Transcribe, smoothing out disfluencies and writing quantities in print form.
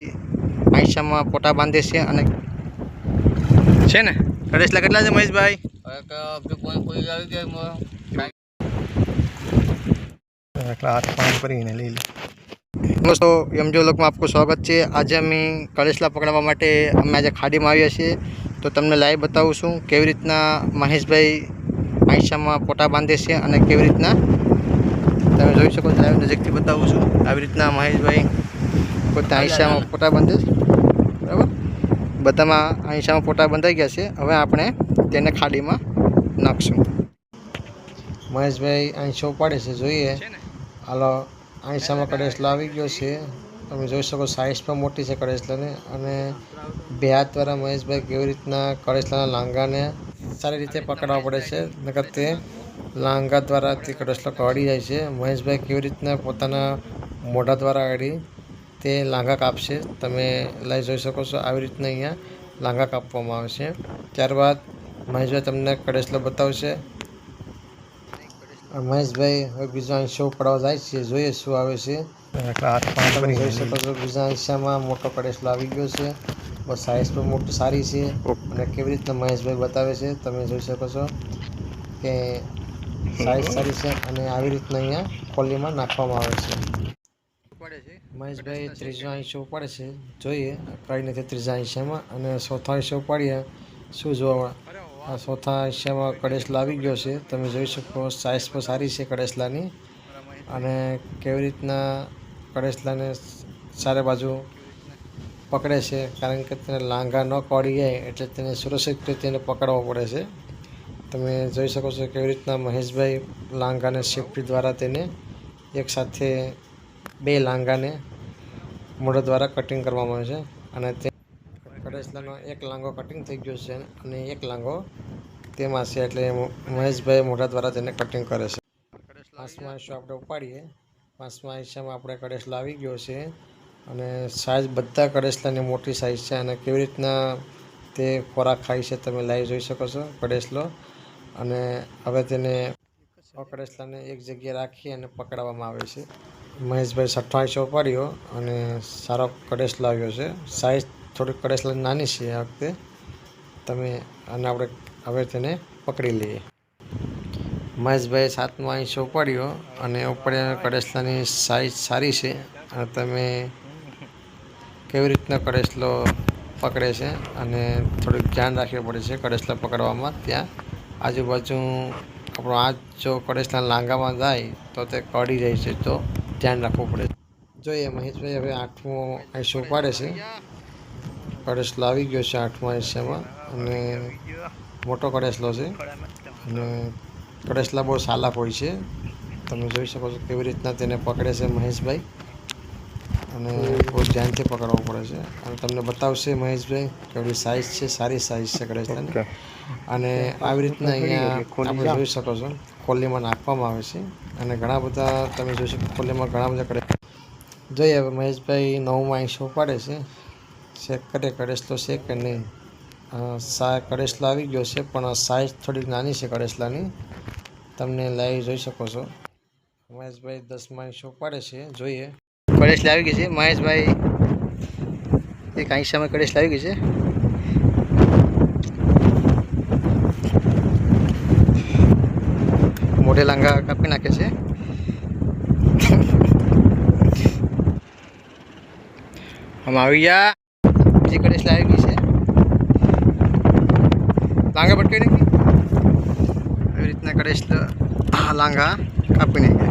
આઈશામાં પોટા બાંધે છે અને છે ને કડેસલા કેટલા છે મહેશભાઈ? हाथ पानी पर ही ले ली। दोस्तों यमजो लोग में आपको स्वागत है। आज अमी कड़ेसला पकड़वा माटे अमे आज खाड़ी में आव्या छीए। तो तमने लाइव बतावुं छुं केवी रीतना महेशभाई आयशा में पोटा बांधे छे अने केवी रीतना तमे जोई शको छो। लाइव नजीकथी बतावुं छुं। आवी रीतना महेशभाई पोते आयशा में पोटा बांधे छे। बराबर बधामां आयशा में पोटा बंधाई गया छे। हवे आपणे तेने खाड़ी में नाखशुं। महेशभाई आयशा उपाड़े छे, जोईए। हालो आयशा में कड़ेसलो आवी गयो छे। तमे जोई शको साइज पण मोटी छे कड़ेसलानी। अने बे हाथ द्वारा महेशभाई केवी रीतना कड़ेसलाना लांगाने सारी रीते पकड़वा पड़े छे, नकर ते लांगा द्वारा ते कड़ेसलो कड़ी जाय छे। महेशभाई केवी रीतना पोताना मोढा द्वारा अडी ते लांगा कापशे। तमे लाइ जोई शको छो आवी रीतना अहींया लांगा कापवामां आवे छे। त्यारबाद महेशभाई तमने कड़ेसलो बतावशे। महेशभाई हवे बीजा आयशा उपाड़वा जाय छे, जोईए शुं आवे छे। તમે જોઈ શકો છો બીજા આયશામાં મોટો કડેસલો આવી ગયો છે। બસ સાઇઝ પણ મોટી સારી છે અને કેવી રીતના મહેશભાઈ બતાવે છે તમે જોઈ શકો છો કે સાઇઝ સારી છે અને આવી રીતના અહીંયા કોલીમાં નાખવામાં આવે છે। મહેશભાઈ ત્રીજો આયશો ઉપાડે છે, જોઈએ કઈ નથી ત્રીજા આયશામાં। અને ચોથા આયશો ઉપાડીએ શું જોવા આ ચોથા આયશામાં કડેસલો આવી ગયો છે। તમે જોઈ શકો સાઇઝ પણ સારી છે કડેસલાની અને કેવી રીતના कड़ेसलाने चारे बाजू पकड़े छे, कारण के तेने लांगा न कड़ी जाए एटले तेने सुरक्षित रीते पकड़वा पड़े छे। तमे जोई शको छो केवी रीतना महेशभाई लांगाने सेफ्टी द्वारा तेने एक साथे बे लांगाने मोढा द्वारा कटिंग करवामां आवे छे अने ते कड़ेसलानो एक लांगो कटिंग थई गयो छे अने एक लांगो तेमां छे, एटले महेशभाई मोढा द्वारा तेने कटिंग करे छे। पांचमो आयशो आपणे उपाड़ीए। पांचमा आयशामां आपणे कड़ेसलो आवी गयो छे अने साइज बधा कड़ेसलानी मोटी साइज छे अने केवी रीतना ते खोराक खाय छे तमे लाइव जोई शको छो कड़ेसलो। अने हवे तेने कड़ेसलाने एक जग्याए राखी अने पकड़वामां आवे छे। महेशभाई छठ्ठो आयशो उपाड्यो अने सारो कड़ेसलो आव्यो छे। साइज थोड़ी कड़ेसलानी नानी छे आ वखते तमे अने आपणे हवे तेने पकड़ी लईए। महेशभाई सातमो आयशो उपाड्यो अने उपाड्या कड़ेसलानी साइज सारी छे अने तमे केवी रीतना कड़ेसलो पकड़े छे अने थोड़ुं ध्यान राखવું પડે છે कड़ेसला पकड़वामां। त्यां आजुबाजु આપણો हाथ जो कड़ेसला लांगामां जाय तो ते कड़ी जाय छे, तो ध्यान राखવું પડે। જોઈએ મહેશભાઈ હવે આઠમો આયશો ઉપાડે છે। કડેસલો આવી ગયો છે આઠમા આયશામાં અને મોટો કડેસલો છે અને कड़ेसला बहुत साला होय छे। तमे जोई शको छो केवी रीतना तेने पकड़े छे महेशभाई अने बहुत ध्यानथी पकड़वो पड़े छे। अने तमने बतावशे महेशभाई केवडी साइज छे, सारी साइज छे कड़ेसलानी अने आवी रीतना अहींया आपणे जोई शको छो खोलीमां नाखवामां आवे छे अने घणा बधा तमे जोई शको खोलीमां घणा बधा जोईए। हवे महेशभाई नवमो आयशो उपाड़े छे, चेक करे कड़ेसलो छे के नहीं। कड़ेसलो आवी गयो छे पण साइज थोड़ी नानी छे कड़ेसलानी, तमने लाइव जोई शको छो। महेशभाई 10मो आयशो उपाड़े छे, जोईए। कड़ेसला आवी गई छे महेशभाई एक आयशामां कड़ेसला आवी गई छे। मोढे लांगा कापी नाखे छे। हम आवी गया बीजी कड़ेसला आवी गई छे। लांगा पटकाई नाखी આવી રીતના કડેસલા લાંગા કાપી નાખ્યા।